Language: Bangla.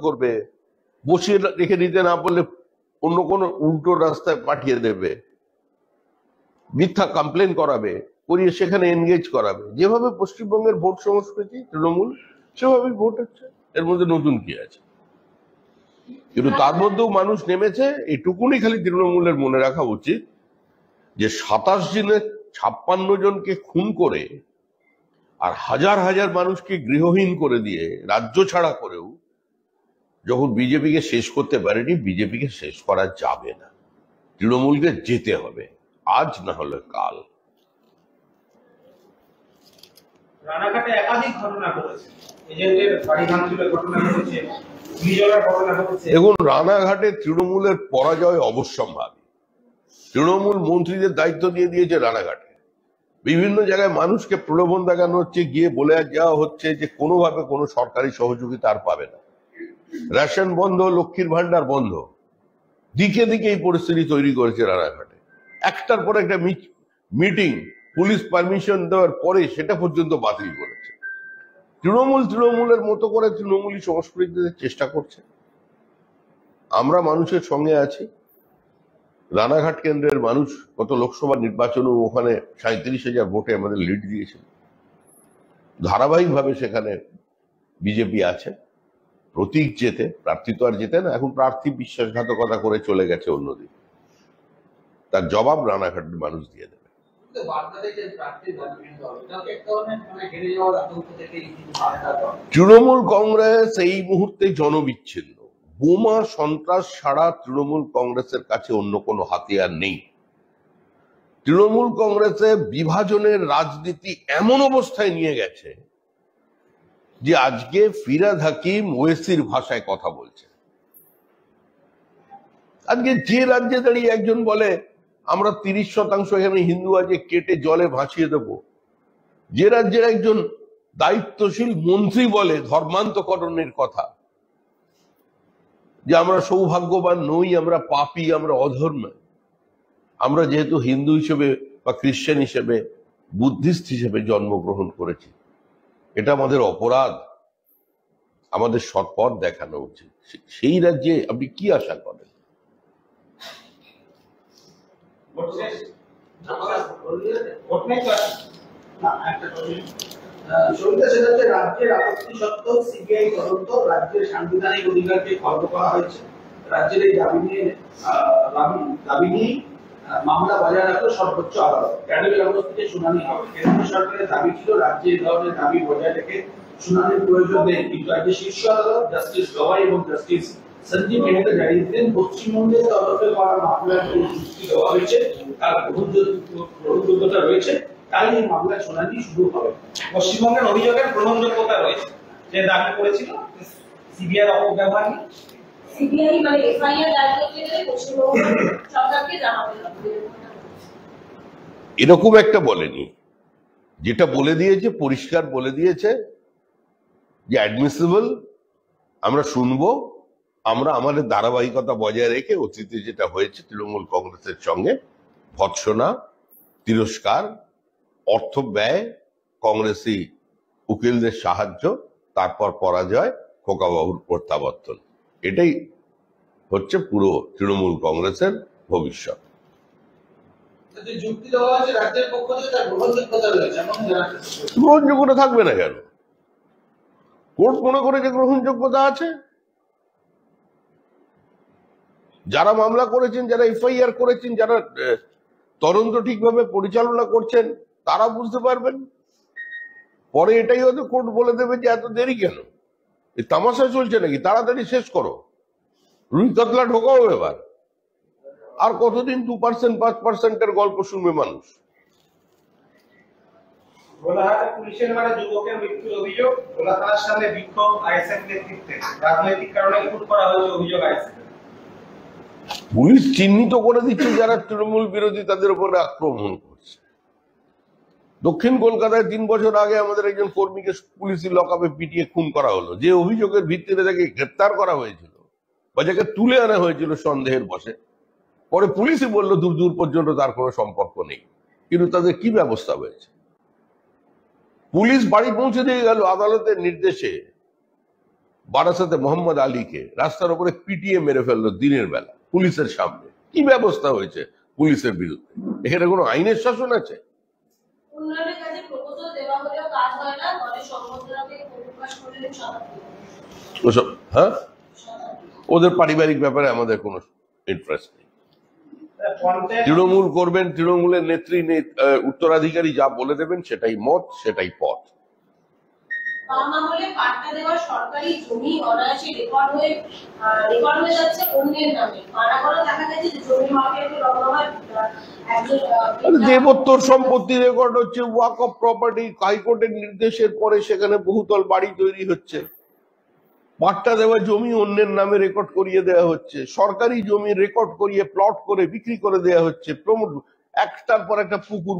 করবে, বসিয়ে রেখে দিতে না পারলে অন্য কোনো উল্টো রাস্তায় পাঠিয়ে দেবে, মিথ্যা কমপ্লেন করাবে, করিয়ে সেখানে এনগেজ করাবে। যেভাবে পশ্চিমবঙ্গের ভোট সংস্কৃতি তৃণমূল, সেভাবেই ভোট হচ্ছে, এর মধ্যে নতুন কি আছে? কিন্তু তার মধ্যেও মানুষ নেমেছে। এটুকুনি খালি তৃণমূলের মনে রাখা উচিত যে 27 দিনে 56 জনকে খুন করে আর হাজার হাজার মানুষকে গৃহহীন করে দিয়ে, রাজ্য ছাড়া করেও যখন বিজেপিকে শেষ করতে পারেনি, বিজেপিকে শেষ করা যাবে না। তৃণমূলকে যেতে হবে, আজ না হলে কাল। রানাঘাটে একাধিক ঘটনা ঘটেছে, এজেন্টের বাড়ি ভাঙচুরের ঘটনা ঘটেছে, বিজয়ের ঘটনা ঘটেছে। দেখুন, রানাঘাটে তৃণমূলের পরাজয় অবশ্যম্ভাবী। তৃণমূল মন্ত্রীদের দায়িত্ব দিয়ে দিয়েছে রানাঘাটে। বিভিন্ন জায়গায় মানুষকে প্রলোভন দেখানো হচ্ছে, গিয়ে বলে যাওয়া হচ্ছে যে কোনোভাবে কোনো সরকারি সহযোগিতা আর পাবে না। রেশন বন্ধ, লক্ষ্মীর ভান্ডার বন্ধ, দিকে দিকে এই পরিস্থিতি তৈরি করেছে রানাঘাটে। একটার পর একটা মিটিং পুলিশ পারমিশন দেওয়ার পরে সেটা পর্যন্ত বাতিল করেছে। তৃণমূলের মতো করে তৃণমূলী সংস্কৃতিতে চেষ্টা করছে। আমরা মানুষের সঙ্গে আছি। রানাঘাট কেন্দ্রের মানুষ গত লোকসভা নির্বাচনেও ওখানে 37,000 ভোটে আমাদের লিড দিয়েছিল। ধারাবাহিকভাবে সেখানে বিজেপি আছে। প্রতীক জেতে, প্রার্থী তো আর জেতে না, এখন প্রার্থী বিশ্বাসঘাতকতা করে চলে গেছে অন্যদিকে। তার জবাব রানাঘাটের মানুষ দিয়ে দেবে। তৃণমূল কংগ্রেস এই মুহূর্তে জনবিচ্ছিন্ন। বোমা সন্ত্রাস ছাড়া তৃণমূল কংগ্রেসের কাছে অন্য কোনো হাতিয়ার নেই। তৃণমূল কংগ্রেসে বিভাজনের রাজনীতি এমন অবস্থায় নিয়ে গেছে যে আজকে ফিরহাদ হাকিম ওয়েসির ভাষায় কথা বলছে। আজকে যে রাজ্যে দাঁড়িয়ে একজন বলে আমরা 30% এখানে হিন্দু আছে, কেটে জলে ভাসিয়ে দেব, যে রাজ্যের একজন দায়িত্বশীল মন্ত্রী বলে ধর্মান্তকরণের কথা, যে আমরা সৌভাগ্যবান নই, আমরা পাপী, আমরা অধর্ম, আমরা যেহেতু হিন্দু হিসেবে বা খ্রিস্টান হিসেবে, বুদ্ধিস্ট হিসেবে জন্মগ্রহণ করেছি, এটা আমাদের অপরাধ, আমাদের সৎপথ দেখানো উচিত। সেই রাজ্যে আপনি কি আশা করেন? রাজ্যের আপত্তি সত্ত্বেও সিবিআই তদন্ত, রাজ্যের সাংবিধানিক অধিকারকে খর্ব করা হয়েছে। রাজ্যের এই দাবি নিয়ে মামলা বজায় রাখলো সর্বোচ্চ আদালত। ক্যাডারের অবস্থিতে শুনানি হবে। কেন্দ্র সরকারের দাবি ছিল রাজ্যে এই ধরনের দাবি বজায় রেখে শুনানির প্রয়োজন নেই, কিন্তু রাজ্যের শীর্ষ আদালত জাস্টিস গবাই এবং জাস্টিস সঞ্জীব মেহতা জানিয়ে দিলেন পশ্চিমবঙ্গের তদন্তে করা মামলার যে যুক্তি দেওয়া হয়েছে তার গ্রহণযোগ্যতা রয়েছে, তাই এই মামলার শুনানি শুরু হবে। পশ্চিমবঙ্গের অভিযোগের গ্রহণযোগ্যতা রয়েছে, যে দাবি করেছিল সিবিআই অপব্যবহার নিয়ে সিবিআই মানে এফআইআর দায়ের করতে গেলে পশ্চিমবঙ্গ সরকারকে জানাতে হবে। এরকম একটা বলেনি, যেটা বলে দিয়েছে, পরিষ্কার বলে দিয়েছে যে অ্যাডমিসিবল, আমরা শুনবো, আমরা আমাদের ধারাবাহিকতা বজায় রেখে অতীতে যেটা হয়েছে তৃণমূল কংগ্রেসের সঙ্গে ভৎসনা, তিরস্কার, অর্থ ব্যয়, কংগ্রেসি উকিলদের সাহায্য, তারপর পরাজয়, খোকাবাবুর প্রত্যাবর্তন, এটাই হচ্ছে পুরো তৃণমূল কংগ্রেসের ভবিষ্যৎ। যুক্তি দেওয়া হয়েছে রাজ্যের পক্ষ থেকে, তার গ্রহণযোগ্যতা রয়েছে, গ্রহণযোগ্যতা থাকবে না কেন? কোর্ট মনে করে যে গ্রহণযোগ্যতা আছে। যারা মামলা করেছেন, যারা এফআইআর করেছেন, যারা তদন্ত ঠিকভাবে পরিচালনা করছেন, তারা বুঝতে পারবেন। পরে এটাই হয়তো কোর্ট বলে দেবে যে এত দেরি কেন, এই তামাশা চলছে নাকি, তাড়াতাড়ি শেষ করো, রুই কাতলা ঢোকাও এবার। আর কতদিন 2%, 5%-এর গল্প শুনবে মানুষ? গোলাঘাটে পুলিশের মারে যুবকের মৃত্যুর অভিযোগ, গোলা থানার সামনে বিক্ষোভ আইএসএফ নেতৃত্বে, রাজনৈতিক কারণে খুন করা হয়েছে অভিযোগ আইএসএফ। পুলিশ চিহ্নিত করে দিচ্ছে যারা তৃণমূল বিরোধী, তাদের উপরে আক্রমণ করছে। দক্ষিণ কলকাতায় 3 বছর আগে আমাদের একজন কর্মীকে পুলিশি লকআপে পিটিয়ে খুন করা হলো, যে অভিযোগের ভিত্তিতে তাকে গ্রেপ্তার করা হয়েছিল বা যাকে তুলে আনা হয়েছিল সন্দেহের বশে। পরে পুলিশই বললো দূর দূর পর্যন্ত তার কোনো সম্পর্ক নেই। কিন্তু তাদের কি ব্যবস্থা হয়েছে? পুলিশ বাড়ি পৌঁছে দিয়ে গেল আদালতের নির্দেশে, বারাসাতে মোহাম্মদ আলীকে রাস্তার উপরে পিটিয়ে মেরে ফেললো দিনের বেলা পুলিশের সামনে। কি ব্যবস্থা হয়েছে পুলিশের বিরুদ্ধে? এখানে কোনো আইনের শাসন আছে? উন্নয়নের কাজে প্রপোজাল দেওয়া হলেও কাজ হয় না, দলের সংবর্ধনাকে প্রকাশ করলেন শতাব্দী। ওসব হ্যাঁ, ওদের পারিবারিক ব্যাপারে আমাদের কোনো ইন্টারেস্ট নেই। তৃণমূল করবেন, তৃণমূলের নেত্রী উত্তরাধিকারী যা বলে দেবেন সেটাই মত, সেটাই পথ। বাম আমলে পাট্টা দেওয়া সরকারি জমি অনায়াসে রেকর্ড হয়ে যাচ্ছে অন্যের নামে। পাড়াগড়ে দেখা গেছে যে জমি মাফিয়াকে রমরমায় একজন দেবোত্তর সম্পত্তি রেকর্ড হচ্ছে, ওয়াক অফ প্রপার্টি হাইকোর্টের নির্দেশের পরে সেখানে বহুতল বাড়ি তৈরি হচ্ছে। পাট্টা দেওয়া জমি অন্যের নামে রেকর্ড করিয়ে দেওয়া হচ্ছে, সরকারি জমি রেকর্ড করিয়ে প্লট করে বিক্রি করে দেওয়া হচ্ছে, একটার পর একটা পুকুর